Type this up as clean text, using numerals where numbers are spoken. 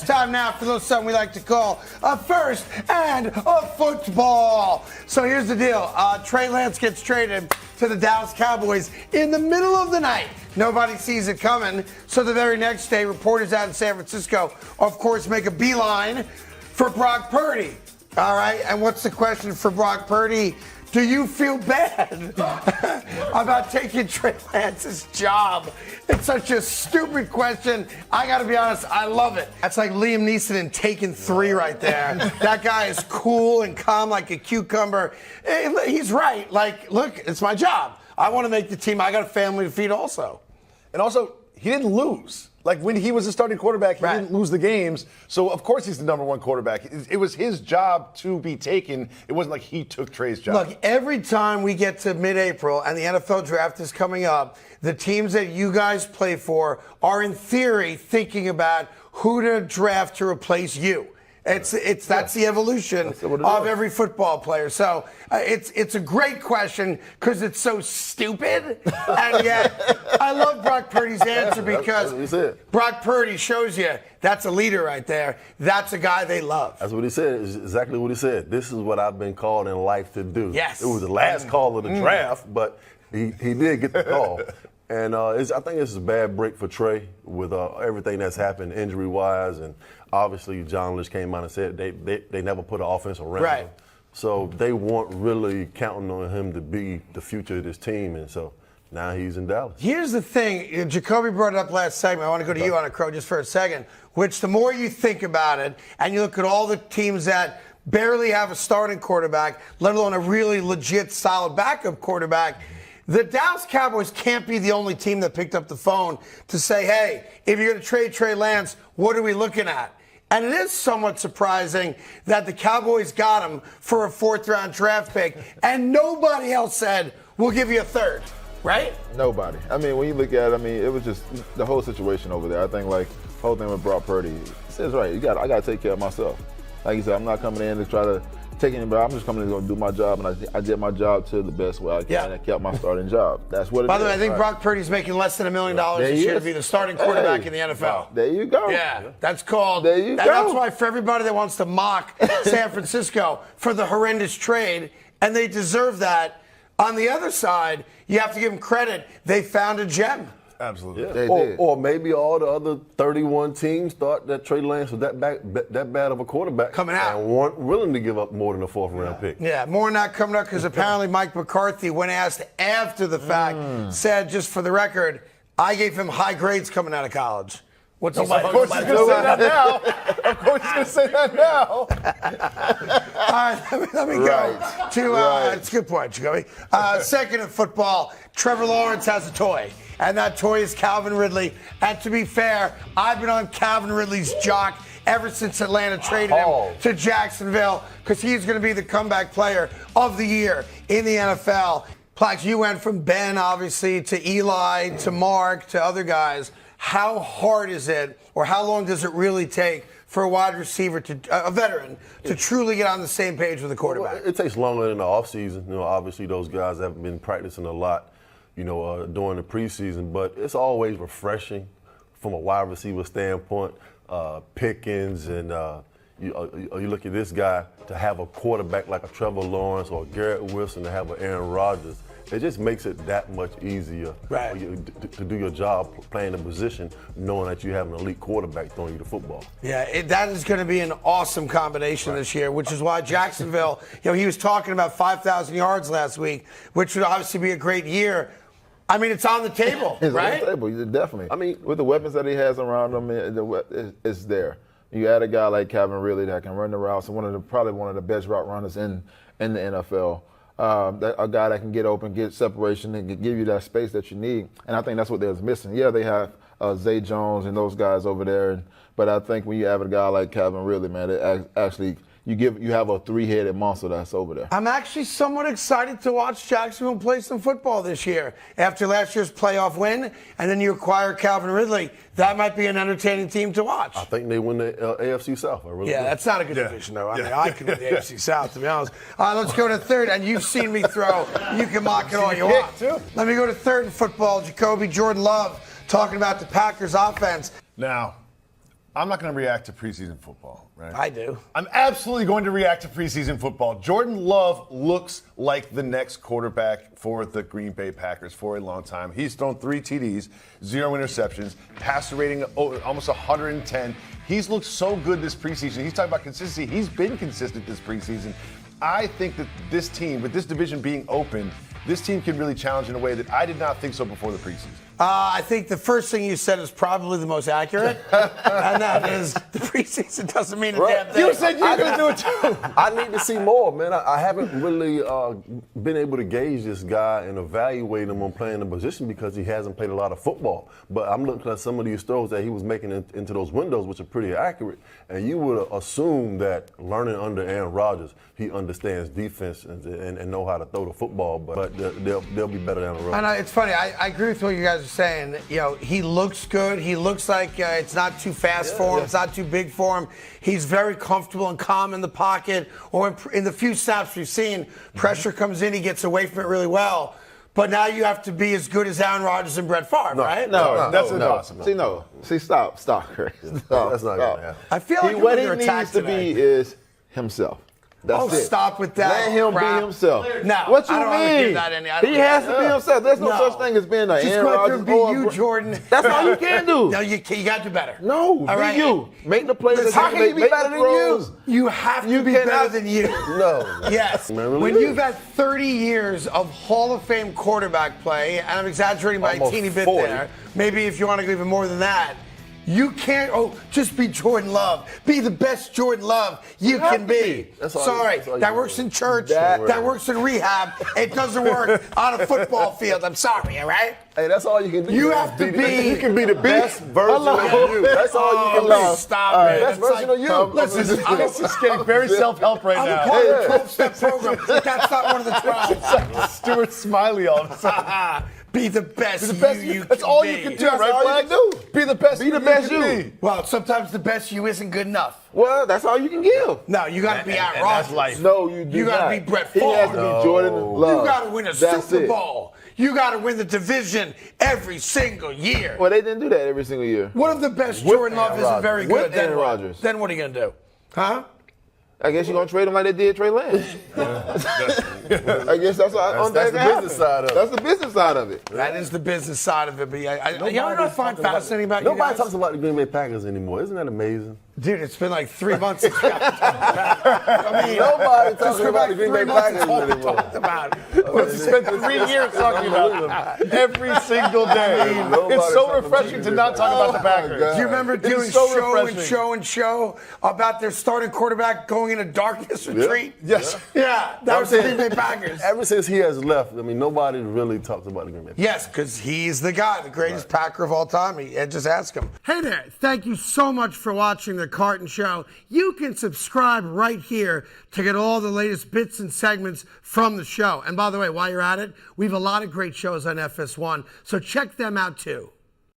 It's time now for a little something we like to call a first and a football. So here's the deal. Trey Lance gets traded to the Dallas Cowboys in the middle of the night. Nobody sees it coming. So the very next day, reporters out in San Francisco, of course, make a beeline for Brock Purdy. All right, and what's the question for Brock Purdy? Do you feel bad about taking Trey Lance's job? It's such a stupid question. I got to be honest, I love it. That's like Liam Neeson in Taken 3 right there. That guy is cool and calm like a cucumber. He's right. Like, look, it's my job. I want to make the team. I got a family to feed also. And also, he didn't lose. Like, when he was the starting quarterback, he didn't lose the games. So, of course, he's the number one quarterback. It was his job to be taken. It wasn't like he took Trey's job. Look, every time we get to mid-April and the NFL draft is coming up, the teams that you guys play for are, in theory, thinking about who to draft to replace you. That's the evolution of every football player. So it's a great question because it's so stupid, and yet I love Brock Purdy's answer because Brock Purdy shows you that's a leader right there. That's a guy they love. That's what he said. It's exactly what he said. This is what I've been called in life to do. Yes. It was the last call of the draft, but he did get the call. And I think this is a bad break for Trey with everything that's happened injury-wise. And obviously, John Lynch came out and said they never put an offense around him. So they weren't really counting on him to be the future of this team. And so now he's in Dallas. Here's the thing. Jacoby brought it up last segment. I want to go to you on it, Crow, just for a second, which the more you think about it and you look at all the teams that barely have a starting quarterback, let alone a really legit, solid backup quarterback, the Dallas Cowboys can't be the only team that picked up the phone to say, hey, if you're going to trade Trey Lance, what are we looking at? And it is somewhat surprising that the Cowboys got him for a fourth-round draft pick, and nobody else said, we'll give you a third, right? Nobody. I mean, when you look at it, I mean, it was just the whole situation over there. I think, like, the whole thing with Brock Purdy, he says, right, I got to take care of myself. Like you said, I'm not coming in to try to take anybody. I'm just coming in to do my job, and I did my job to the best way I can, and I kept my starting job. That's what it is. By the way, I think Brock Purdy's making less than $1 million this year to be the starting quarterback in the NFL. There you go. Yeah, that's called. There you go. That's why for everybody that wants to mock San Francisco for the horrendous trade, and they deserve that, on the other side, you have to give them credit. They found a gem. Absolutely. Yeah. Or maybe all the other 31 teams thought that Trey Lance was that bad of a quarterback coming out and weren't willing to give up more than a fourth-round pick. Yeah, more than that coming up because apparently Mike McCarthy, when asked after the fact, said, just for the record, I gave him high grades coming out of college. What's Of course he's going to say that now. Of course he's going to say that now. All right, let me go to, it's a good point, Jacoby. Second in football, Trevor Lawrence has a toy, and that toy is Calvin Ridley. And to be fair, I've been on Calvin Ridley's jock ever since Atlanta traded him to Jacksonville because he's going to be the comeback player of the year in the NFL. Plax, you went from Ben, obviously, to Eli, to Mark, to other guys. How hard is it, or how long does it really take for a wide receiver, a veteran, to truly get on the same page with a quarterback? Well, it takes longer in the offseason. You know, obviously those guys have been practicing a lot, during the preseason. But it's always refreshing from a wide receiver standpoint. Pickens and you look at this guy to have a quarterback like a Trevor Lawrence or Garrett Wilson to have an Aaron Rodgers. It just makes it that much easier to do your job playing the position, knowing that you have an elite quarterback throwing you the football. Yeah, that is going to be an awesome combination this year, which is why Jacksonville, he was talking about 5,000 yards last week, which would obviously be a great year. I mean, it's on the table, right? It's on the table, definitely. I mean, with the weapons that he has around him, it's there. You add a guy like Calvin Ridley that can run the routes, and probably one of the best route runners in the NFL. A guy that can get open, get separation, and give you that space that you need. And I think that's what they was missing. Yeah, they have Zay Jones and those guys over there, but I think when you have a guy like Calvin Ridley, man, it actually you have a three-headed monster that's over there. I'm actually somewhat excited to watch Jacksonville play some football this year. After last year's playoff win, and then you acquire Calvin Ridley, that might be an entertaining team to watch. I think they win the AFC South. That's not a good division, though. I mean, I can win the AFC South, to be honest. Let's go to third, and you've seen me throw. You can mock it all you want. Let me go to third in football. Jacoby, Jordan Love talking about the Packers offense. Now, I'm not going to react to preseason football, right? I do. I'm absolutely going to react to preseason football. Jordan Love looks like the next quarterback for the Green Bay Packers for a long time. He's thrown 3 TDs, 0 interceptions, passer rating almost 110. He's looked so good this preseason. He's talking about consistency. He's been consistent this preseason. I think that this team, with this division being open, this team can really challenge in a way that I did not think so before the preseason. I think the first thing you said is probably the most accurate, and that is the preseason doesn't mean a damn thing. You said you were going to do it too. I need to see more, man. I haven't really been able to gauge this guy and evaluate him on playing the position because he hasn't played a lot of football. But I'm looking at some of these throws that he was making into those windows, which are pretty accurate. And you would assume that learning under Aaron Rodgers, he understands defense and know how to throw the football. But they'll be better down the road. And it's funny. I agree with what you guys are saying. You know, he looks good. He looks like it's not too fast for him. It's not too big for him. He's very comfortable and calm in the pocket. Or in the few snaps we've seen, pressure comes in. He gets away from it really well. But now you have to be as good as Aaron Rodgers and Brett Favre, right? No, that's impossible. See, stop, Chris. Stop, That's not going to happen. I feel like what he under attack needs to today. be is himself. That's it. Stop with that. Let him crap. be himself. No, what you I don't wanna mean? hear that He has to be himself. There's no such thing as being an Just Aaron go out there Rodgers and be or you, Jordan. That's all you can do. No, you got to do better. No, All right. be you. Make the plays. Listen, that how can you make be better the than you? throws. You have to You be cannot- better than you. No. Yes. Man, really When is. you've had 30 years of Hall of Fame quarterback play, and I'm exaggerating by Almost a teeny bit 40. there, maybe if you want to go even more than that, you can't, just be Jordan Love. Be the best Jordan Love you have can to be. be. That's all- Sorry, that's all you that can works do. in church, That- that works in rehab. It doesn't work on a football field. I'm sorry, all right? Hey, that's all you can do. You have to be. You can be the best version Hello. of you. That's all you can Oh, do. stop All right. it. Best It's version like- of you. Listen, This is getting very self-help right I'm now. part of the 12-step program. That's not one of the 12. Stuart Smiley all of a sudden. Be the best, you That's can all be. you can do, That's right, all you Flax? can do. Be the best. Be the best can you. be. Well, sometimes the best you isn't good enough. Well, that's all you can give. No, you got to be Aaron and that's Rodgers. life. No, you do You gotta not. be Brett He has to Favre. be Jordan Love. You got to win a That's Super it. Bowl. You got to win the division every single year. Well, they didn't do that every single year. What if the best With Jordan Love Aaron isn't very Rodgers. good? With Then Aaron what? Rodgers. Then what are you going to do? Huh? I guess you're going to trade him like they did Trey Lance. I guess that's what That's the business side of it. That's the business side of it. That is the business side of it. But you know what I find fascinating about you Nobody guys? talks about the Green Bay Packers anymore. Isn't that amazing? Dude, it's been like 3 months since we I mean, Nobody just talking go about back the Green 3 Bay months Packers and all we anymore. talked about. We spent 3 years talking about them every single day. Nobody It's so talking refreshing about to the not talk about the Packers. God. Do you remember It doing is so show refreshing. and show and show about their starting quarterback going into darkness retreat? Yes. Yeah, that was the Green Bay Packers. Ever since he has left, I mean, nobody really talks about the Green Bay Packers. Yes, because he's the guy, the greatest Packer of all time. Just ask him. Hey there. Thank you so much for watching The Carton Show. You can subscribe right here to get all the latest bits and segments from the show. And by the way, while you're at it, we have a lot of great shows on FS1, so check them out too.